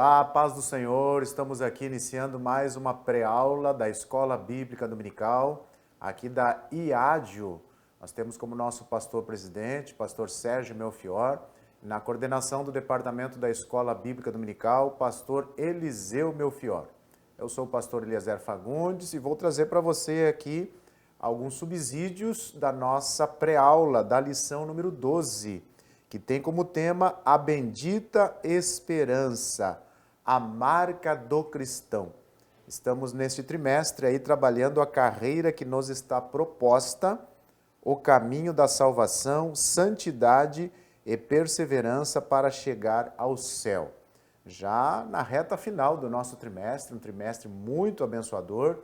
Olá, paz do Senhor. Estamos aqui iniciando mais uma pré-aula da Escola Bíblica Dominical, aqui da IADIO. Nós temos como nosso pastor-presidente, pastor Sérgio Melfior, na coordenação do departamento da Escola Bíblica Dominical, pastor Eliseu Melfior. Eu sou o pastor Eliezer Fagundes e vou trazer para você aqui alguns subsídios da nossa pré-aula, da lição número 12, que tem como tema a bendita esperança, a marca do cristão. Estamos neste trimestre aí trabalhando a carreira que nos está proposta, o caminho da salvação, santidade e perseverança para chegar ao céu. Já na reta final do nosso trimestre, um trimestre muito abençoador,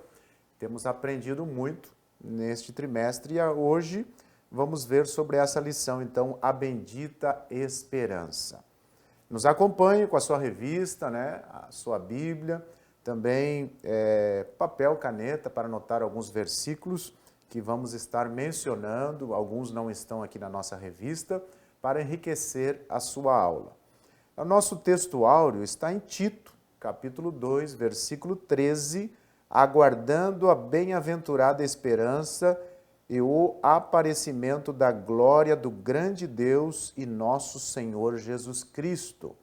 temos aprendido muito neste trimestre e hoje vamos ver sobre essa lição, então, a bendita esperança. Nos acompanhe com a sua revista, né, a sua Bíblia, também papel, caneta para anotar alguns versículos que vamos estar mencionando, alguns não estão aqui na nossa revista, para enriquecer a sua aula. O nosso texto áureo está em Tito, capítulo 2, versículo 13, aguardando a bem-aventurada esperança e o aparecimento da glória do grande Deus e nosso Senhor Jesus Cristo.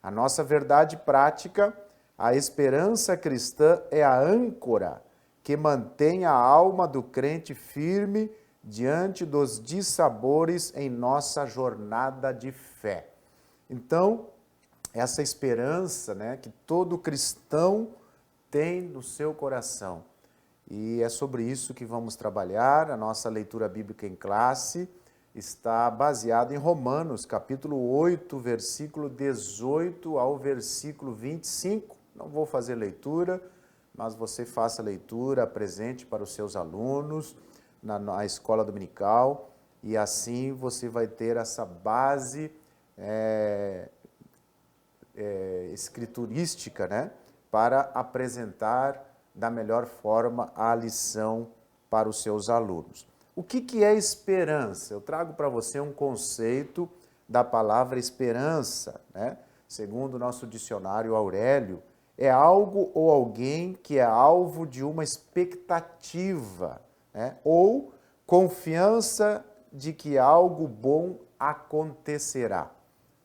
A nossa verdade prática, a esperança cristã é a âncora que mantém a alma do crente firme diante dos dissabores em nossa jornada de fé. Então, essa esperança, né, que todo cristão tem no seu coração. E é sobre isso que vamos trabalhar. A nossa leitura bíblica em classe está baseada em Romanos, capítulo 8, versículo 18 ao versículo 25. Não vou fazer leitura, mas você faça a leitura, apresente para os seus alunos na escola dominical, e assim você vai ter essa base escriturística, né, para apresentar da melhor forma a lição para os seus alunos. O que é esperança? Eu trago para você um conceito da palavra esperança, né? Segundo o nosso dicionário Aurélio, é algo ou alguém que é alvo de uma expectativa, né? Ou confiança de que algo bom acontecerá.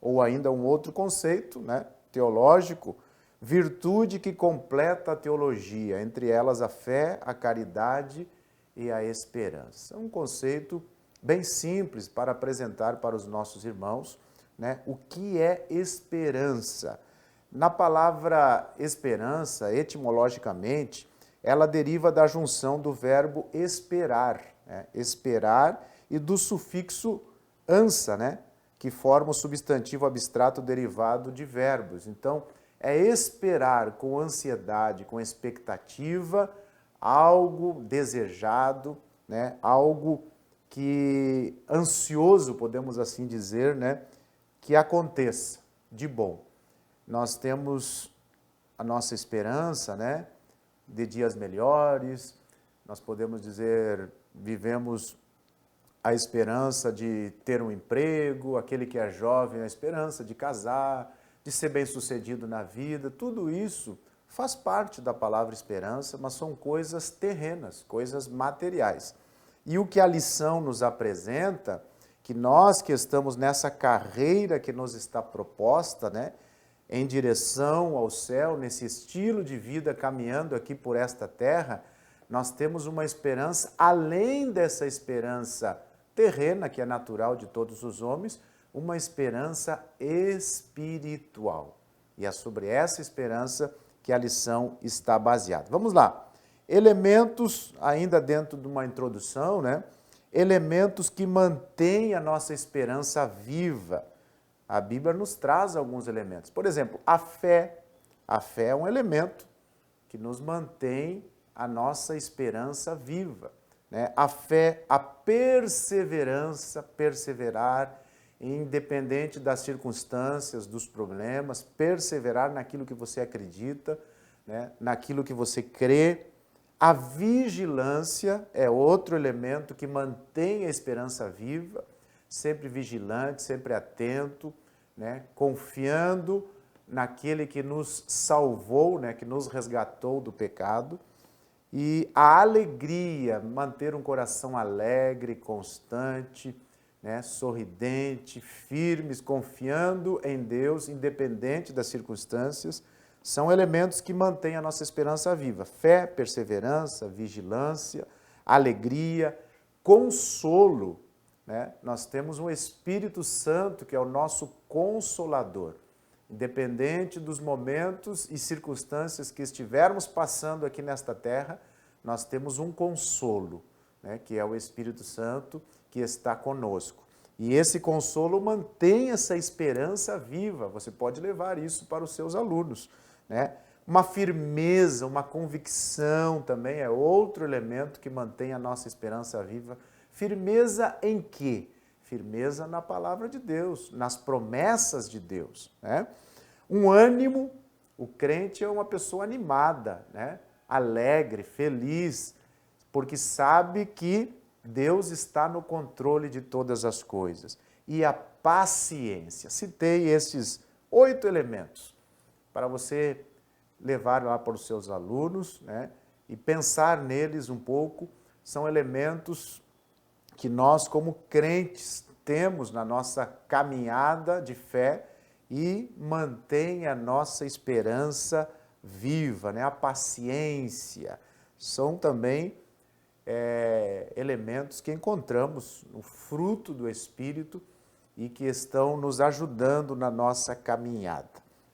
Ou ainda um outro conceito, né, teológico, virtude que completa a teologia, entre elas a fé, a caridade e a esperança. É um conceito bem simples para apresentar para os nossos irmãos, né, o que é esperança. Na palavra esperança, etimologicamente, ela deriva da junção do verbo esperar, né, esperar, e do sufixo ansa, né, que forma o substantivo abstrato derivado de verbos. Então, é esperar com ansiedade, com expectativa, algo desejado, né? Algo que ansioso, podemos assim dizer, né? Que aconteça de bom. Nós temos a nossa esperança, né? De dias melhores, nós podemos dizer, vivemos a esperança de ter um emprego, aquele que é jovem, a esperança de casar, de ser bem-sucedido na vida, tudo isso faz parte da palavra esperança, mas são coisas terrenas, coisas materiais. E o que a lição nos apresenta, que nós que estamos nessa carreira que nos está proposta, né, em direção ao céu, nesse estilo de vida caminhando aqui por esta terra, nós temos uma esperança além dessa esperança terrena, que é natural de todos os homens, uma esperança espiritual. E é sobre essa esperança que a lição está baseada. Vamos lá. Elementos, ainda dentro de uma introdução, né? Elementos que mantêm a nossa esperança viva. A Bíblia nos traz alguns elementos. Por exemplo, a fé. A fé é um elemento que nos mantém a nossa esperança viva, né? A fé, a perseverança, perseverar, independente das circunstâncias, dos problemas, perseverar naquilo que você acredita, né? Naquilo que você crê. A vigilância é outro elemento que mantém a esperança viva, sempre vigilante, sempre atento, né? Confiando naquele que nos salvou, né, que nos resgatou do pecado, e a alegria, manter um coração alegre, constante, né, sorridente, firmes, confiando em Deus, independente das circunstâncias, são elementos que mantêm a nossa esperança viva. Fé, perseverança, vigilância, alegria, consolo, né? Nós temos um Espírito Santo que é o nosso consolador. Independente dos momentos e circunstâncias que estivermos passando aqui nesta terra, nós temos um consolo, né, que é o Espírito Santo que está conosco. E esse consolo mantém essa esperança viva. Você pode levar isso para os seus alunos, né? Uma firmeza, uma convicção também é outro elemento que mantém a nossa esperança viva. Firmeza em quê? Firmeza na palavra de Deus, nas promessas de Deus, né? Um ânimo, o crente é uma pessoa animada, né? Alegre, feliz, porque sabe que Deus está no controle de todas as coisas. E a paciência. Citei esses 8 elementos para você levar lá para os seus alunos, né? E pensar neles um pouco. São elementos que nós, como crentes, temos na nossa caminhada de fé e mantém a nossa esperança viva, né? A paciência. São também elementos que encontramos no fruto do Espírito e que estão nos ajudando na nossa caminhada,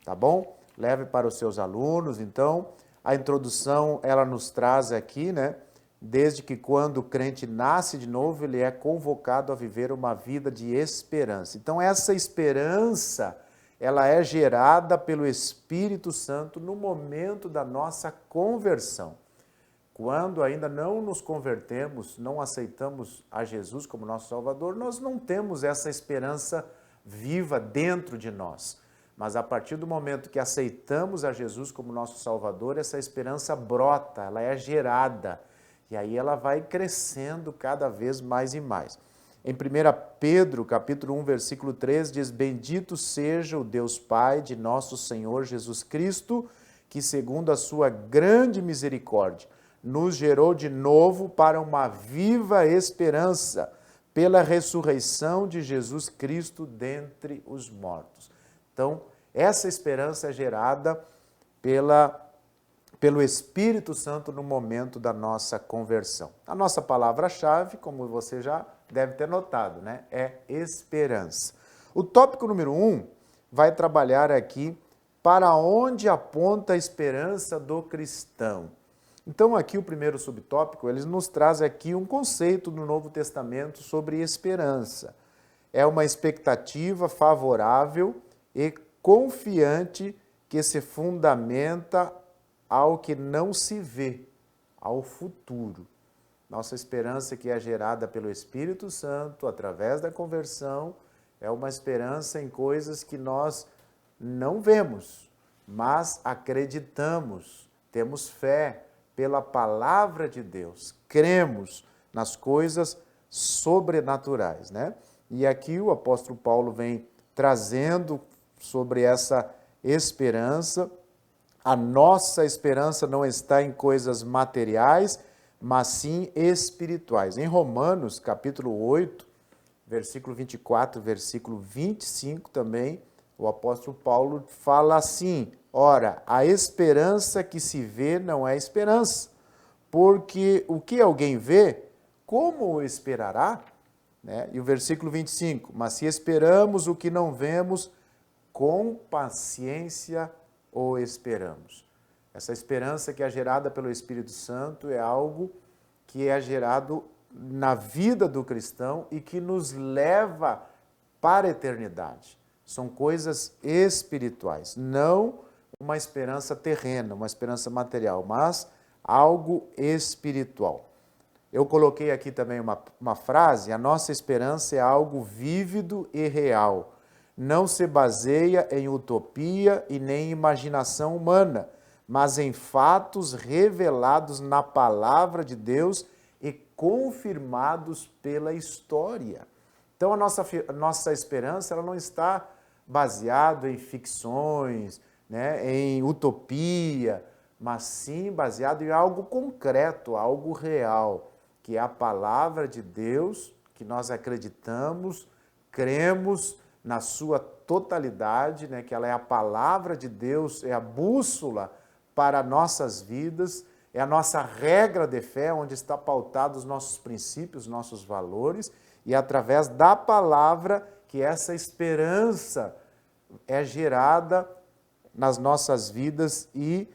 tá bom? Leve para os seus alunos, então. A introdução, ela nos traz aqui, né? Desde que quando o crente nasce de novo, ele é convocado a viver uma vida de esperança. Então, essa esperança, ela é gerada pelo Espírito Santo no momento da nossa conversão. Quando ainda não nos convertemos, não aceitamos a Jesus como nosso Salvador, nós não temos essa esperança viva dentro de nós. Mas a partir do momento que aceitamos a Jesus como nosso Salvador, essa esperança brota, ela é gerada. E aí ela vai crescendo cada vez mais e mais. Em 1 Pedro, capítulo 1, versículo 3, diz: Bendito seja o Deus Pai de nosso Senhor Jesus Cristo, que segundo a sua grande misericórdia, nos gerou de novo para uma viva esperança, pela ressurreição de Jesus Cristo dentre os mortos. Então, essa esperança é gerada pelo Espírito Santo no momento da nossa conversão. A nossa palavra-chave, como você já deve ter notado, né, é esperança. O tópico número 1 vai trabalhar aqui para onde aponta a esperança do cristão. Então, aqui o primeiro subtópico, ele nos traz aqui um conceito do Novo Testamento sobre esperança. É uma expectativa favorável e confiante que se fundamenta ao que não se vê, ao futuro. Nossa esperança, que é gerada pelo Espírito Santo, através da conversão, é uma esperança em coisas que nós não vemos, mas acreditamos, temos fé pela palavra de Deus, cremos nas coisas sobrenaturais, né? E aqui o apóstolo Paulo vem trazendo sobre essa esperança. A nossa esperança não está em coisas materiais, mas sim espirituais. Em Romanos, capítulo 8, versículo 24, versículo 25 também, o apóstolo Paulo fala assim: ora, a esperança que se vê não é esperança, porque o que alguém vê, como o esperará? Né? E o versículo 25, mas se esperamos o que não vemos, com paciência o esperamos. Essa esperança que é gerada pelo Espírito Santo é algo que é gerado na vida do cristão e que nos leva para a eternidade. São coisas espirituais, não uma esperança terrena, uma esperança material, mas algo espiritual. Eu coloquei aqui também uma frase: a nossa esperança é algo vívido e real. Não se baseia em utopia e nem imaginação humana, mas em fatos revelados na palavra de Deus e confirmados pela história. Então, a nossa esperança ela não está baseada em ficções, né, em utopia, mas sim baseado em algo concreto, algo real, que é a palavra de Deus, que nós acreditamos, cremos na sua totalidade, né, que ela é a palavra de Deus, é a bússola para nossas vidas, é a nossa regra de fé, onde está pautado os nossos princípios, nossos valores, e através da palavra que essa esperança é gerada nas nossas vidas e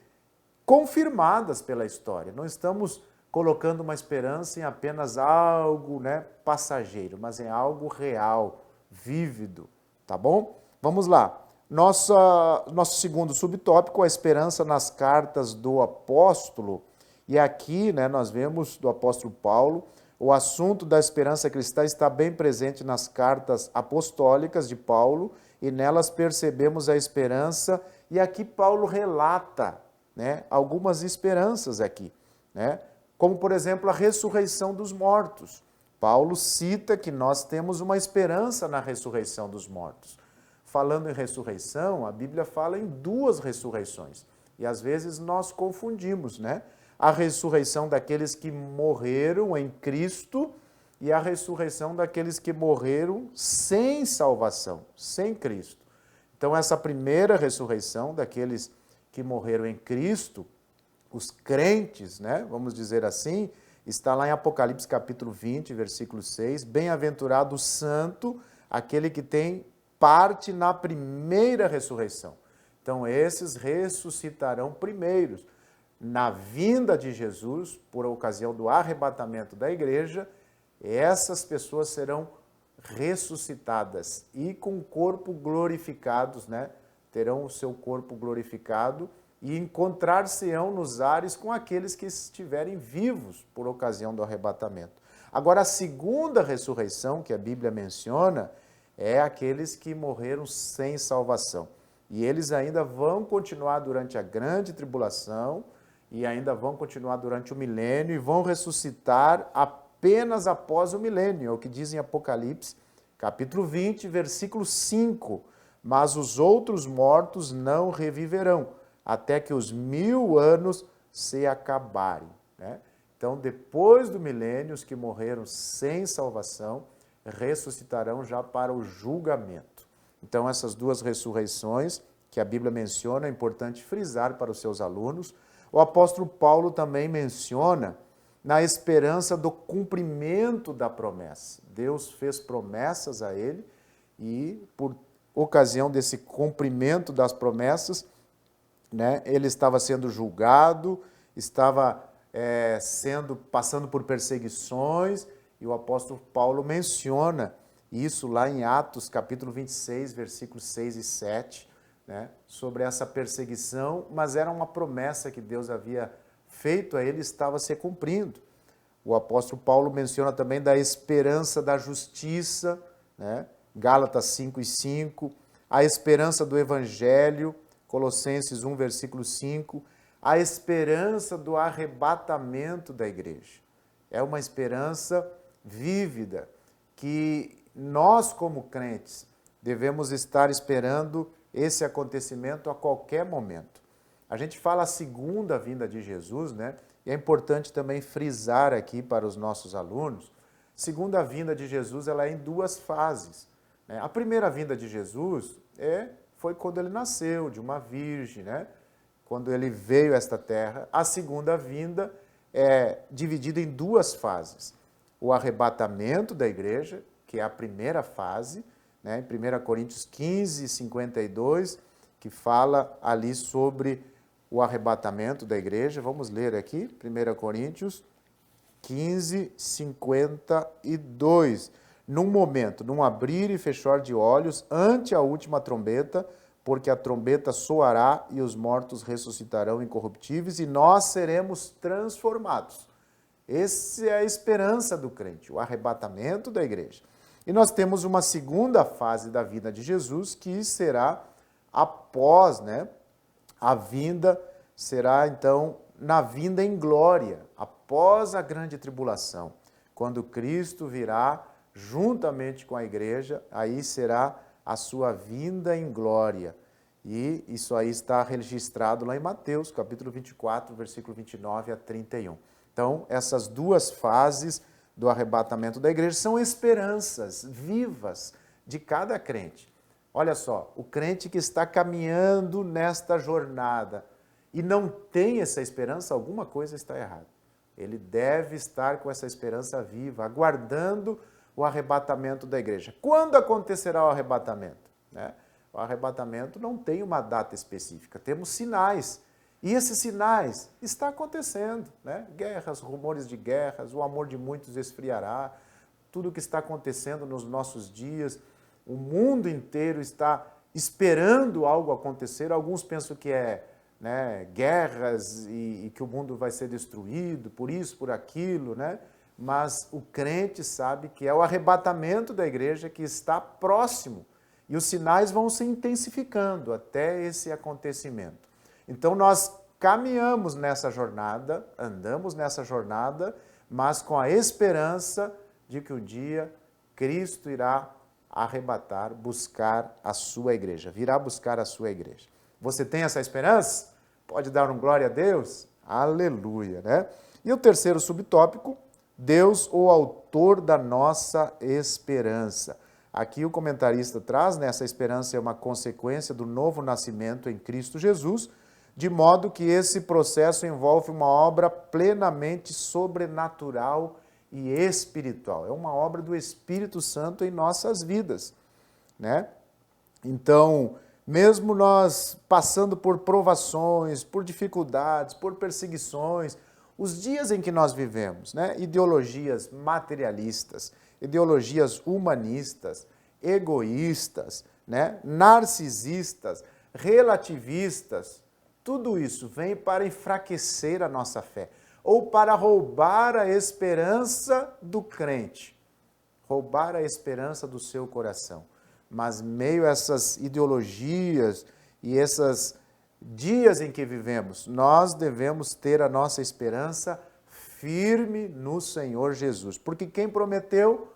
confirmadas pela história. Não estamos colocando uma esperança em apenas algo, né, passageiro, mas em algo real, vívido, tá bom? Vamos lá. Nosso segundo subtópico, a esperança nas cartas do apóstolo. E aqui, né, nós vemos do apóstolo Paulo, o assunto da esperança cristã está bem presente nas cartas apostólicas de Paulo, e nelas percebemos a esperança, e aqui Paulo relata, né, algumas esperanças aqui, né, como por exemplo a ressurreição dos mortos. Paulo cita que nós temos uma esperança na ressurreição dos mortos. Falando em ressurreição, a Bíblia fala em duas ressurreições, e às vezes nós confundimos, né? A ressurreição daqueles que morreram em Cristo e a ressurreição daqueles que morreram sem salvação, sem Cristo. Então, essa primeira ressurreição daqueles que morreram em Cristo, os crentes, né, vamos dizer assim, está lá em Apocalipse capítulo 20, versículo 6, bem-aventurado o santo, aquele que tem parte na primeira ressurreição. Então, esses ressuscitarão primeiros. Na vinda de Jesus, por ocasião do arrebatamento da igreja, essas pessoas serão ressuscitadas e com o corpo glorificados, né? Terão o seu corpo glorificado e encontrar-se-ão nos ares com aqueles que estiverem vivos por ocasião do arrebatamento. Agora, a segunda ressurreição que a Bíblia menciona é aqueles que morreram sem salvação. E eles ainda vão continuar durante a grande tribulação, e ainda vão continuar durante o milênio, e vão ressuscitar apenas após o milênio, é o que diz em Apocalipse, capítulo 20, versículo 5. Mas os outros mortos não reviverão, até que os 1000 anos se acabarem, né? Então, depois do milênio, os que morreram sem salvação ressuscitarão já para o julgamento. Então, essas duas ressurreições que a Bíblia menciona, é importante frisar para os seus alunos. O apóstolo Paulo também menciona na esperança do cumprimento da promessa. Deus fez promessas a ele e, por ocasião desse cumprimento das promessas, né, ele estava sendo julgado, estava passando por perseguições, e o apóstolo Paulo menciona isso lá em Atos, capítulo 26, versículos 6 e 7, né, sobre essa perseguição, mas era uma promessa que Deus havia feito a ele, estava se cumprindo. O apóstolo Paulo menciona também da esperança da justiça, né, Gálatas 5 e 5, a esperança do evangelho, Colossenses 1, versículo 5, a esperança do arrebatamento da igreja. É uma esperança vívida que nós, como crentes, devemos estar esperando esse acontecimento a qualquer momento. A gente fala a segunda vinda de Jesus, né? E é importante também frisar aqui para os nossos alunos, segunda vinda de Jesus, ela é em duas fases, né? A primeira vinda de Jesus foi quando ele nasceu, de uma virgem, né? Quando ele veio a esta terra. A segunda vinda é dividida em duas fases. O arrebatamento da igreja, que é a primeira fase, né, em 1 Coríntios 15, 52, que fala ali sobre o arrebatamento da igreja. Vamos ler aqui, 1 Coríntios 15, 52. Num momento, num abrir e fechar de olhos, ante a última trombeta, porque a trombeta soará e os mortos ressuscitarão incorruptíveis e nós seremos transformados. Essa é a esperança do crente, o arrebatamento da igreja. E nós temos uma segunda fase da vida de Jesus, que será após, né, a vinda, será então na vinda em glória, após a grande tribulação, quando Cristo virá juntamente com a igreja, aí será a sua vinda em glória. E isso aí está registrado lá em Mateus, capítulo 24, versículo 29 a 31. Então, essas duas fases do arrebatamento da igreja são esperanças vivas de cada crente. Olha só, o crente que está caminhando nesta jornada e não tem essa esperança, alguma coisa está errada. Ele deve estar com essa esperança viva, aguardando o arrebatamento da igreja. Quando acontecerá o arrebatamento? O arrebatamento não tem uma data específica, temos sinais. E esses sinais estão acontecendo. Guerras, rumores de guerras, o amor de muitos esfriará, tudo o que está acontecendo nos nossos dias, o mundo inteiro está esperando algo acontecer. Alguns pensam que é guerras e que o mundo vai ser destruído, por isso, por aquilo, Mas o crente sabe que é o arrebatamento da igreja que está próximo e os sinais vão se intensificando até esse acontecimento. Então nós caminhamos nessa jornada, andamos nessa jornada, mas com a esperança de que um dia Cristo irá arrebatar, buscar a sua igreja, virá buscar a sua igreja. Você tem essa esperança? Pode dar um glória a Deus? Aleluia, E o terceiro subtópico, Deus, o autor da nossa esperança. Aqui o comentarista traz, essa esperança é uma consequência do novo nascimento em Cristo Jesus, de modo que esse processo envolve uma obra plenamente sobrenatural e espiritual. É uma obra do Espírito Santo em nossas vidas, Então, mesmo nós passando por provações, por dificuldades, por perseguições, os dias em que nós vivemos, ideologias materialistas, ideologias humanistas, egoístas, narcisistas, relativistas, tudo isso vem para enfraquecer a nossa fé ou para roubar a esperança do crente, roubar a esperança do seu coração. Mas meio a essas ideologias e esses dias em que vivemos, nós devemos ter a nossa esperança firme no Senhor Jesus, porque quem prometeu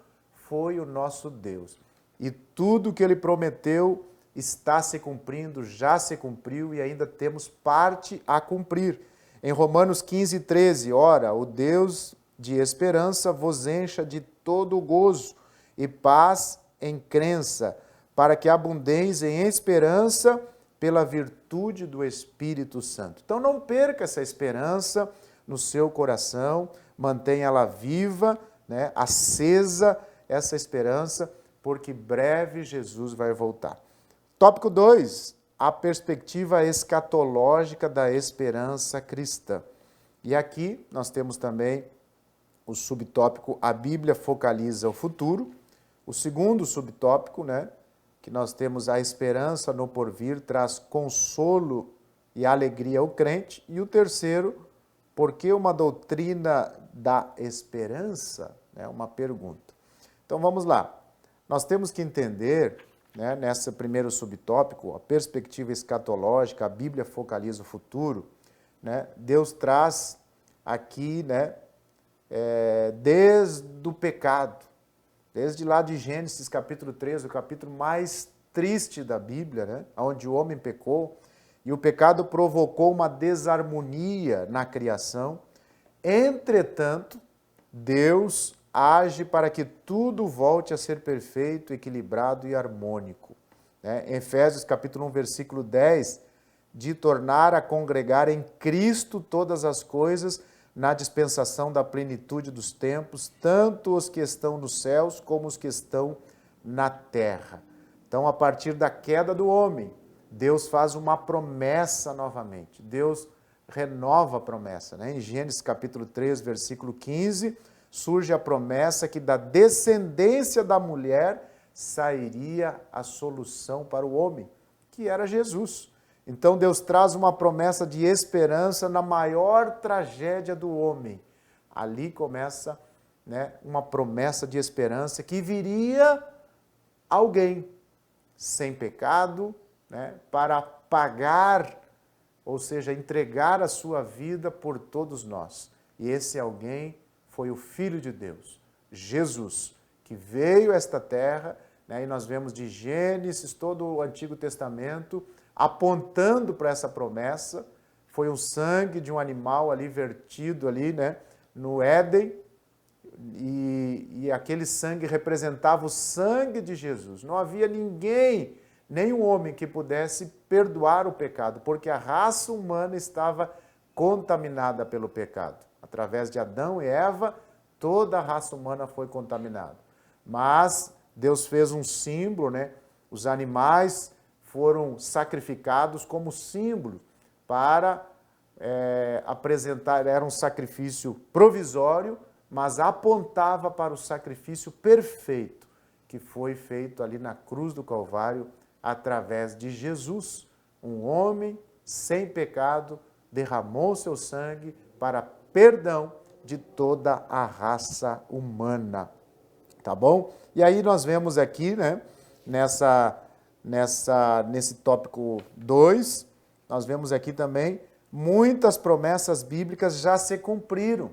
foi o nosso Deus. E tudo que Ele prometeu está se cumprindo, já se cumpriu e ainda temos parte a cumprir. Em Romanos 15, 13, ora, o Deus de esperança vos encha de todo o gozo e paz em crença, para que abundeis em esperança pela virtude do Espírito Santo. Então não perca essa esperança no seu coração, mantenha ela viva, acesa essa esperança, porque breve Jesus vai voltar. Tópico 2, a perspectiva escatológica da esperança cristã. E aqui nós temos também o subtópico, a Bíblia focaliza o futuro. O segundo subtópico, que nós temos a esperança no porvir, traz consolo e alegria ao crente. E o terceiro, por que uma doutrina da esperança? Uma pergunta. Então vamos lá. Nós temos que entender, nesse primeiro subtópico, a perspectiva escatológica, a Bíblia focaliza o futuro. Deus traz aqui, desde o pecado, desde lá de Gênesis capítulo 3, o capítulo mais triste da Bíblia, onde o homem pecou, e o pecado provocou uma desarmonia na criação. Entretanto, Deus age para que tudo volte a ser perfeito, equilibrado e harmônico. Em Efésios capítulo 1, versículo 10, de tornar a congregar em Cristo todas as coisas na dispensação da plenitude dos tempos, tanto os que estão nos céus como os que estão na terra. Então, a partir da queda do homem, Deus faz uma promessa novamente. Deus renova a promessa. Em Gênesis capítulo 3, versículo 15, surge a promessa que da descendência da mulher sairia a solução para o homem, que era Jesus. Então Deus traz uma promessa de esperança na maior tragédia do homem. Ali começa uma promessa de esperança que viria alguém sem pecado, para pagar, ou seja, entregar a sua vida por todos nós. E esse alguém foi o Filho de Deus, Jesus, que veio a esta terra, e nós vemos de Gênesis, todo o Antigo Testamento, apontando para essa promessa. Foi o sangue de um animal ali vertido ali, né, no Éden, e aquele sangue representava o sangue de Jesus. Não havia ninguém, nenhum homem que pudesse perdoar o pecado, porque a raça humana estava contaminada pelo pecado. Através de Adão e Eva, toda a raça humana foi contaminada. Mas Deus fez um símbolo, né? Os animais foram sacrificados como símbolo para apresentar, era um sacrifício provisório, mas apontava para o sacrifício perfeito que foi feito ali na cruz do Calvário através de Jesus. Um homem sem pecado derramou seu sangue para perdão de toda a raça humana. Tá bom? E aí nós vemos aqui, né, nesse tópico 2, nós vemos aqui também muitas promessas bíblicas já se cumpriram.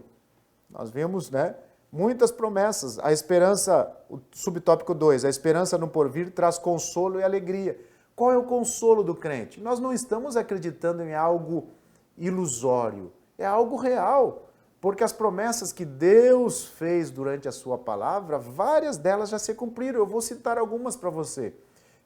Nós vemos, né, muitas promessas. A esperança, o subtópico 2, a esperança no porvir traz consolo e alegria. Qual é o consolo do crente? Nós não estamos acreditando em algo ilusório, é algo real. Porque as promessas que Deus fez durante a sua palavra, várias delas já se cumpriram. Eu vou citar algumas para você.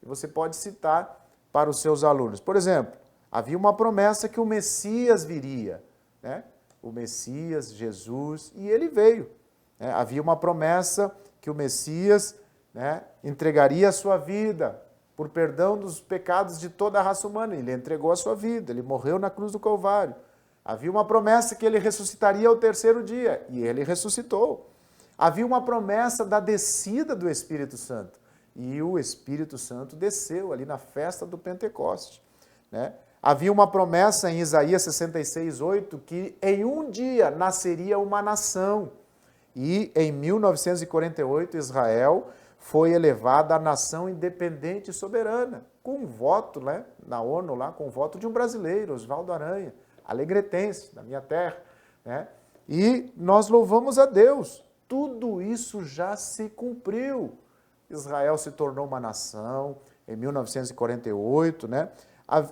E você pode citar para os seus alunos. Por exemplo, havia uma promessa que o Messias viria, né? O Messias, Jesus, e ele veio. Né? Havia uma promessa que o Messias, né, entregaria a sua vida por perdão dos pecados de toda a raça humana. Ele entregou a sua vida, ele morreu na cruz do Calvário. Havia uma promessa que ele ressuscitaria ao terceiro dia, e ele ressuscitou. Havia uma promessa da descida do Espírito Santo, e o Espírito Santo desceu ali na festa do Pentecoste. Né? Havia uma promessa em Isaías 66:8 que em um dia nasceria uma nação. E em 1948, Israel foi elevada a nação independente e soberana, com um voto, né, na ONU, lá, com o voto de um brasileiro, Oswaldo Aranha, alegretense, da minha terra. Né? E nós louvamos a Deus. Tudo isso já se cumpriu. Israel se tornou uma nação em 1948, né?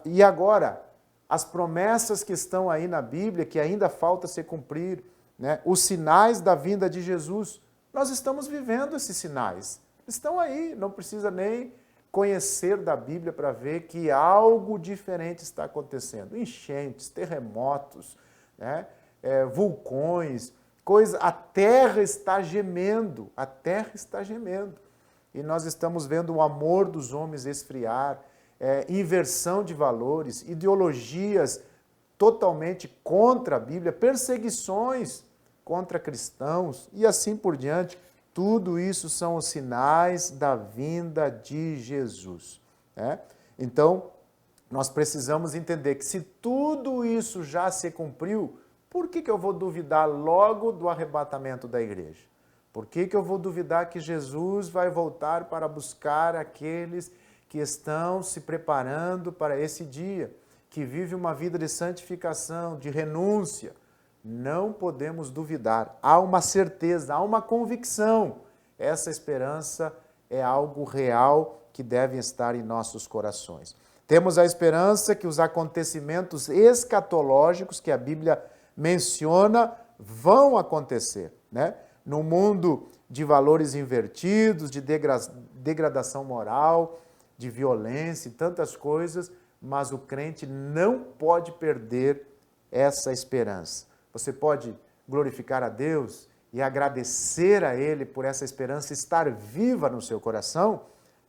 E agora, as promessas que estão aí na Bíblia, que ainda falta se cumprir, né? Os sinais da vinda de Jesus, nós estamos vivendo esses sinais. Estão aí, não precisa nem conhecer da Bíblia para ver que algo diferente está acontecendo. Enchentes, terremotos, né? Vulcões, a terra está gemendo, a terra está gemendo. E nós estamos vendo o amor dos homens esfriar, inversão de valores, ideologias totalmente contra a Bíblia, perseguições contra cristãos e assim por diante. Tudo isso são os sinais da vinda de Jesus. Né? Então, nós precisamos entender que se tudo isso já se cumpriu, por que eu vou duvidar logo do arrebatamento da igreja? Por que eu vou duvidar que Jesus vai voltar para buscar aqueles que estão se preparando para esse dia, que vive uma vida de santificação, de renúncia? Não podemos duvidar. Há uma certeza, há uma convicção. Essa esperança é algo real que deve estar em nossos corações. Temos a esperança que os acontecimentos escatológicos que a Bíblia menciona vão acontecer, né? No mundo de valores invertidos, de degradação moral, de violência e tantas coisas, mas o crente não pode perder essa esperança. Você pode glorificar a Deus e agradecer a Ele por essa esperança estar viva no seu coração?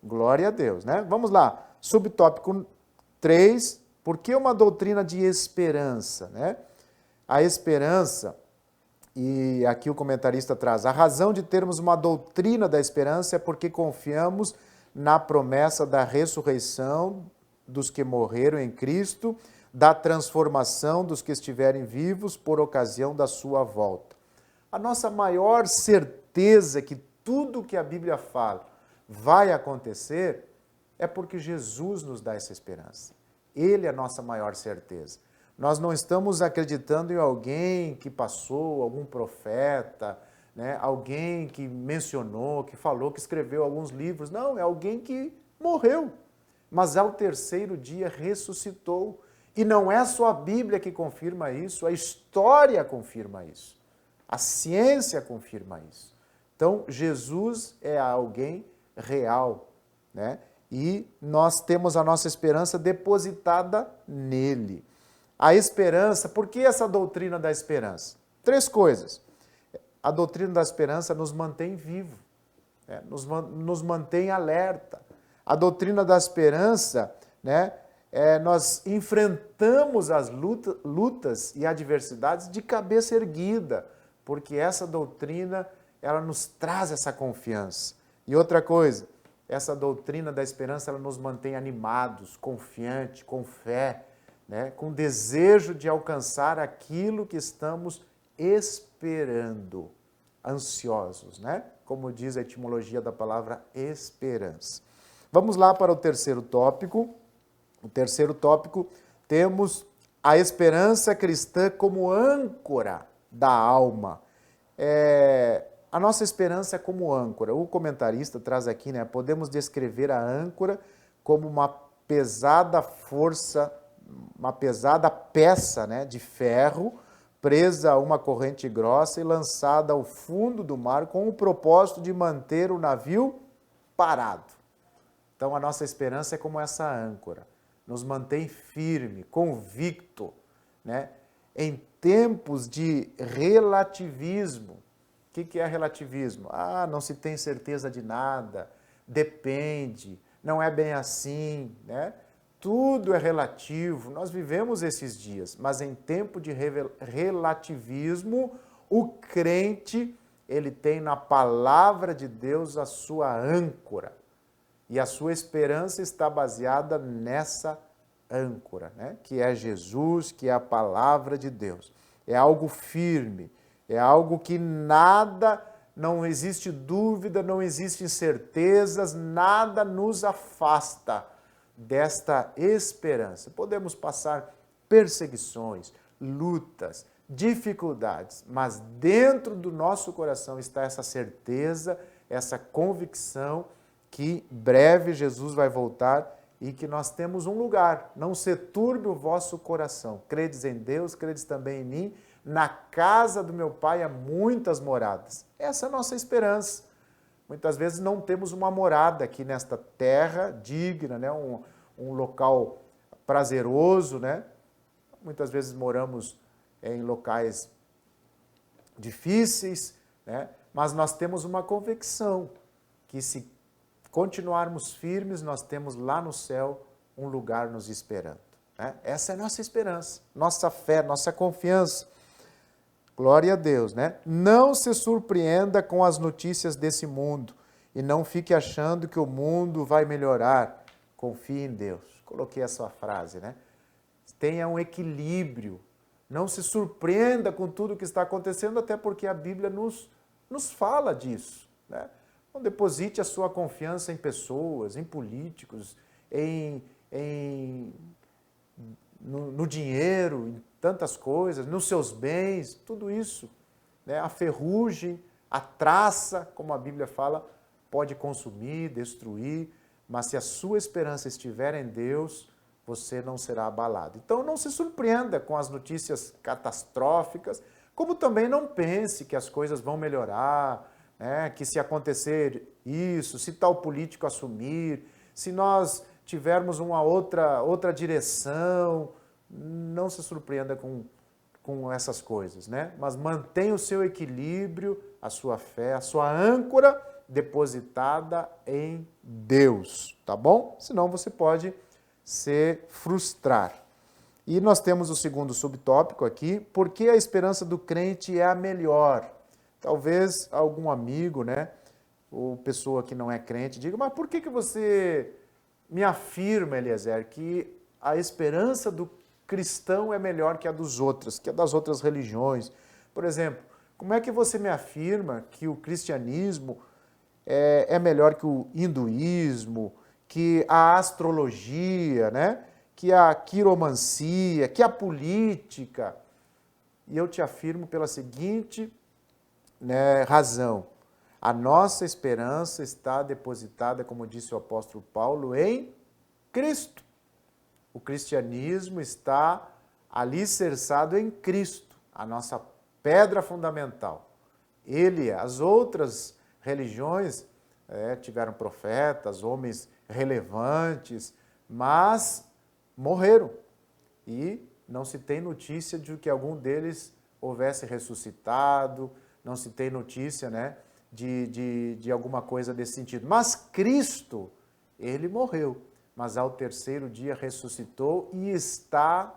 Glória a Deus, né? Vamos lá, subtópico 3, por que uma doutrina de esperança, né? A esperança, e aqui o comentarista traz, a razão de termos uma doutrina da esperança é porque confiamos na promessa da ressurreição dos que morreram em Cristo, da transformação dos que estiverem vivos por ocasião da sua volta. A nossa maior certeza que tudo que a Bíblia fala vai acontecer é porque Jesus nos dá essa esperança. Ele é a nossa maior certeza. Nós não estamos acreditando em alguém que passou, algum profeta, né? Alguém que mencionou, que falou, que escreveu alguns livros. Não, é alguém que morreu. mas ao terceiro dia ressuscitou. E não é só a Bíblia que confirma isso, a história confirma isso. A ciência confirma isso. Então, Jesus é alguém real, né? E nós temos a nossa esperança depositada nele. A esperança, por que essa doutrina da esperança? 3 coisas. A doutrina da esperança nos mantém vivo, né? nos mantém alerta. A doutrina da esperança, né? Nós enfrentamos as lutas e adversidades de cabeça erguida, porque essa doutrina, ela nos traz essa confiança. E outra coisa, essa doutrina da esperança, ela nos mantém animados, confiantes, com fé, né? Com desejo de alcançar aquilo que estamos esperando, ansiosos, né? Como diz a etimologia da palavra esperança. Vamos lá para o terceiro tópico. O terceiro tópico, temos a esperança cristã como âncora da alma. A nossa esperança é como âncora. O comentarista traz aqui, né? Podemos descrever a âncora como uma pesada força, uma pesada peça, né, de ferro presa a uma corrente grossa e lançada ao fundo do mar com o propósito de manter o navio parado. Então a nossa esperança é como essa âncora. Nos mantém firme, convicto, né? Em tempos de relativismo. O que é relativismo? Não se tem certeza de nada, depende, não é bem assim, né? Tudo é relativo, nós vivemos esses dias, mas em tempo de relativismo, o crente, ele tem na palavra de Deus a sua âncora. E a sua esperança está baseada nessa âncora, né? Que é Jesus, que é a palavra de Deus. É algo firme, é algo que nada, não existe dúvida, não existem incertezas, nada nos afasta desta esperança. Podemos passar perseguições, lutas, dificuldades, mas dentro do nosso coração está essa certeza, essa convicção que breve Jesus vai voltar e que nós temos um lugar. Não se turbe o vosso coração. Credes em Deus, credes também em mim. Na casa do meu Pai há muitas moradas. Essa é a nossa esperança. Muitas vezes não temos uma morada aqui nesta terra digna, né? Um local prazeroso, né? Muitas vezes moramos em locais difíceis, né? Mas nós temos uma convicção que se continuarmos firmes, nós temos lá no céu um lugar nos esperando, né? Essa é a nossa esperança, nossa fé, nossa confiança. Glória a Deus, né? Não se surpreenda com as notícias desse mundo e não fique achando que o mundo vai melhorar. Confie em Deus. Coloquei a sua frase, né? Tenha um equilíbrio. Não se surpreenda com tudo que está acontecendo, até porque a Bíblia nos fala disso, né? Não deposite a sua confiança em pessoas, em políticos, no dinheiro, em tantas coisas, nos seus bens, tudo isso, né? A ferrugem, a traça, como a Bíblia fala, pode consumir, destruir, mas se a sua esperança estiver em Deus, você não será abalado. Então não se surpreenda com as notícias catastróficas, como também não pense que as coisas vão melhorar, né? Que se acontecer isso, se tal político assumir, se nós tivermos uma outra direção, não se surpreenda com essas coisas, né? Mas mantenha o seu equilíbrio, a sua fé, a sua âncora depositada em Deus, tá bom? Senão você pode se frustrar. E nós temos o segundo subtópico aqui, porque a esperança do crente é a melhor. Talvez algum amigo, né, ou pessoa que não é crente, diga, mas por que você me afirma, Eliezer, que a esperança do cristão é melhor que a dos outros, que a das outras religiões? Por exemplo, como é que você me afirma que o cristianismo é melhor que o hinduísmo, que a astrologia, né? Que a quiromancia, que a política? E eu te afirmo pela seguinte, né, razão. A nossa esperança está depositada, como disse o apóstolo Paulo, em Cristo. O cristianismo está alicerçado em Cristo, a nossa pedra fundamental. As outras religiões tiveram profetas, homens relevantes, mas morreram. E não se tem notícia de que algum deles houvesse ressuscitado, não se tem notícia, né, de alguma coisa desse sentido. Mas Cristo, ele morreu, mas ao terceiro dia ressuscitou e está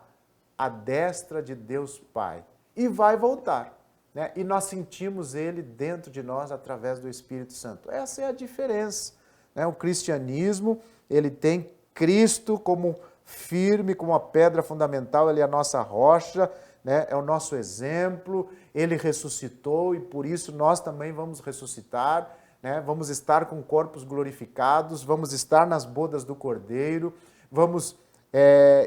à destra de Deus Pai. E vai voltar. Né? E nós sentimos ele dentro de nós através do Espírito Santo. Essa é a diferença. Né? O cristianismo, ele tem Cristo como firme, como a pedra fundamental, ele é a nossa rocha, né? É o nosso exemplo, ele ressuscitou e por isso nós também vamos ressuscitar, né? Vamos estar com corpos glorificados, vamos estar nas bodas do Cordeiro, vamos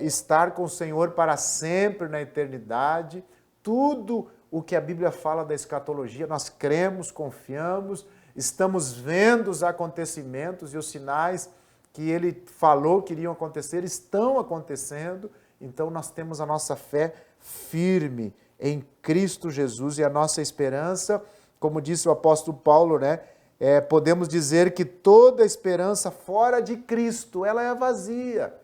estar com o Senhor para sempre na eternidade. Tudo o que a Bíblia fala da escatologia, nós cremos, confiamos, estamos vendo os acontecimentos e os sinais que ele falou que iriam acontecer, estão acontecendo, então nós temos a nossa fé firme em Cristo Jesus e a nossa esperança, como disse o apóstolo Paulo, né? Podemos dizer que toda esperança fora de Cristo, ela é vazia.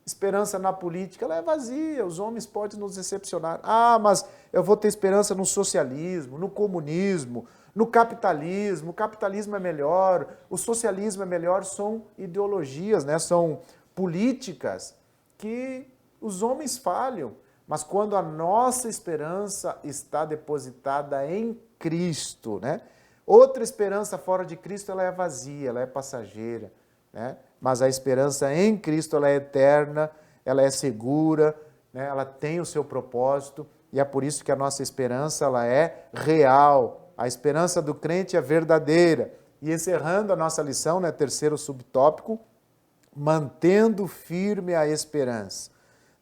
Esperança na política, ela é vazia, os homens podem nos decepcionar. Ah, mas eu vou ter esperança no socialismo, no comunismo, no capitalismo. O capitalismo é melhor, o socialismo é melhor, são ideologias, né? São políticas que os homens falham. Mas quando a nossa esperança está depositada em Cristo, né? Outra esperança fora de Cristo, ela é vazia, ela é passageira, né? Mas a esperança em Cristo, ela é eterna, ela é segura, né? Ela tem o seu propósito e é por isso que a nossa esperança, ela é real. A esperança do crente é verdadeira. E encerrando a nossa lição, né, terceiro subtópico, mantendo firme a esperança.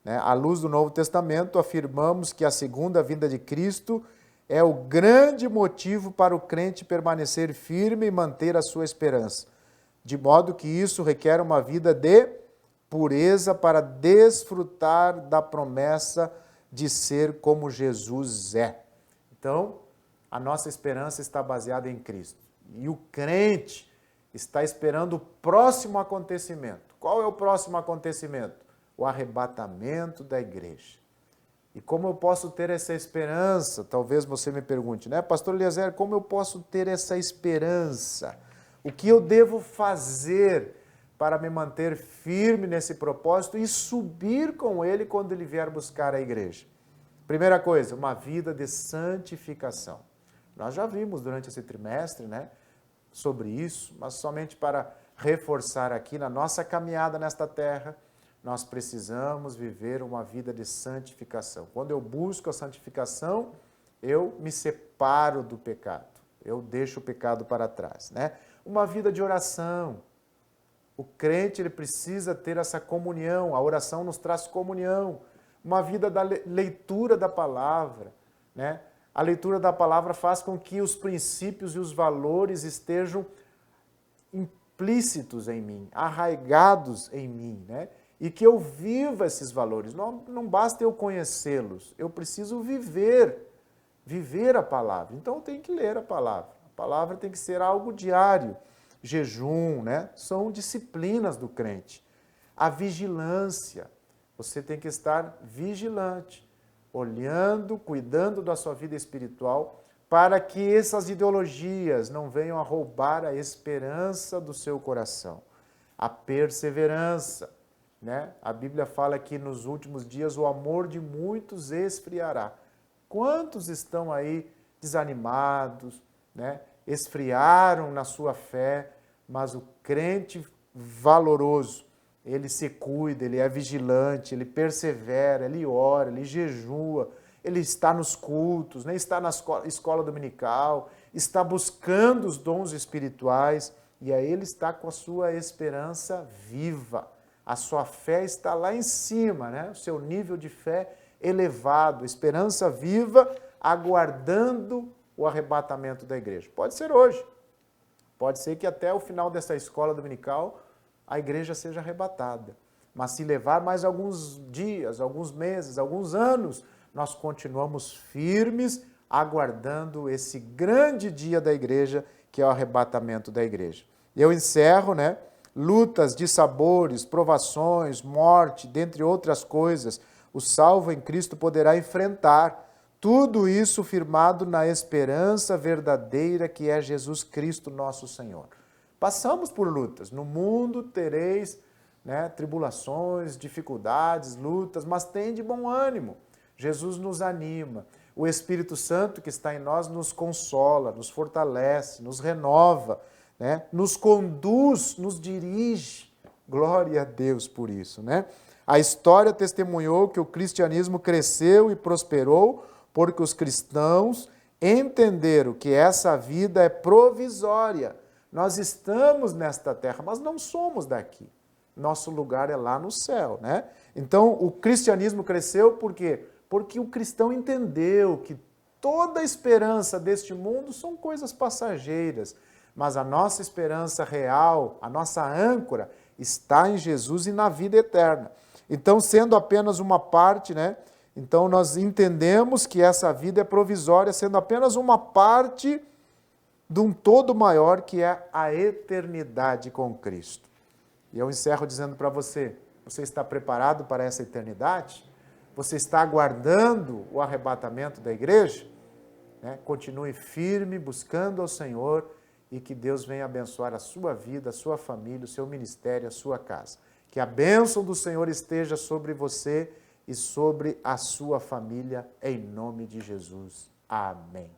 Né? À luz do Novo Testamento, afirmamos que a segunda vinda de Cristo é o grande motivo para o crente permanecer firme e manter a sua esperança. De modo que isso requer uma vida de pureza para desfrutar da promessa de ser como Jesus é. Então, a nossa esperança está baseada em Cristo. E o crente está esperando o próximo acontecimento. Qual é o próximo acontecimento? O arrebatamento da igreja. E como eu posso ter essa esperança? Talvez você me pergunte, né? Pastor Eliezer, como eu posso ter essa esperança? O que eu devo fazer para me manter firme nesse propósito e subir com ele quando ele vier buscar a igreja? Primeira coisa, uma vida de santificação. Nós já vimos durante esse trimestre, né, sobre isso, mas somente para reforçar aqui, na nossa caminhada nesta terra, nós precisamos viver uma vida de santificação. Quando eu busco a santificação, eu me separo do pecado, eu deixo o pecado para trás, né? Uma vida de oração. O crente, ele precisa ter essa comunhão, a oração nos traz comunhão. Uma vida da leitura da palavra, né? A leitura da palavra faz com que os princípios e os valores estejam implícitos em mim, arraigados em mim, né? E que eu viva esses valores. Não basta eu conhecê-los, eu preciso viver a palavra. Então eu tenho que ler a palavra. A palavra tem que ser algo diário. Jejum, né? São disciplinas do crente. A vigilância. Você tem que estar vigilante, olhando, cuidando da sua vida espiritual, para que essas ideologias não venham a roubar a esperança do seu coração. A perseverança, né? A Bíblia fala que nos últimos dias o amor de muitos esfriará. Quantos estão aí desanimados, né? Esfriaram na sua fé, mas o crente valoroso, ele se cuida, ele é vigilante, ele persevera, ele ora, ele jejua, ele está nos cultos, né? Está na escola dominical, está buscando os dons espirituais e aí ele está com a sua esperança viva. A sua fé está lá em cima, né? O seu nível de fé elevado, esperança viva, aguardando o arrebatamento da igreja. Pode ser hoje, pode ser que até o final dessa escola dominical a igreja seja arrebatada. mas se levar mais alguns dias, alguns meses, alguns anos, nós continuamos firmes, aguardando esse grande dia da igreja, que é o arrebatamento da igreja. E eu encerro, lutas, dissabores, provações, morte, dentre outras coisas, o salvo em Cristo poderá enfrentar. Tudo isso firmado na esperança verdadeira que é Jesus Cristo, nosso Senhor. Passamos por lutas. No mundo tereis tribulações, dificuldades, lutas, mas tem de bom ânimo. Jesus nos anima. O Espírito Santo que está em nós nos consola, nos fortalece, nos renova, nos conduz, nos dirige. Glória a Deus por isso, A história testemunhou que o cristianismo cresceu e prosperou porque os cristãos entenderam que essa vida é provisória. Nós estamos nesta terra, mas não somos daqui. Nosso lugar é lá no céu, Então, o cristianismo cresceu por quê? Porque o cristão entendeu que toda a esperança deste mundo são coisas passageiras, mas a nossa esperança real, a nossa âncora, está em Jesus e na vida eterna. Então, sendo apenas uma parte, Então, nós entendemos que essa vida é provisória, sendo apenas uma parte de um todo maior, que é a eternidade com Cristo. E eu encerro dizendo para você, você está preparado para essa eternidade? Você está aguardando o arrebatamento da igreja? Continue firme, buscando ao Senhor, e que Deus venha abençoar a sua vida, a sua família, o seu ministério, a sua casa. Que a bênção do Senhor esteja sobre você e sobre a sua família, em nome de Jesus. Amém.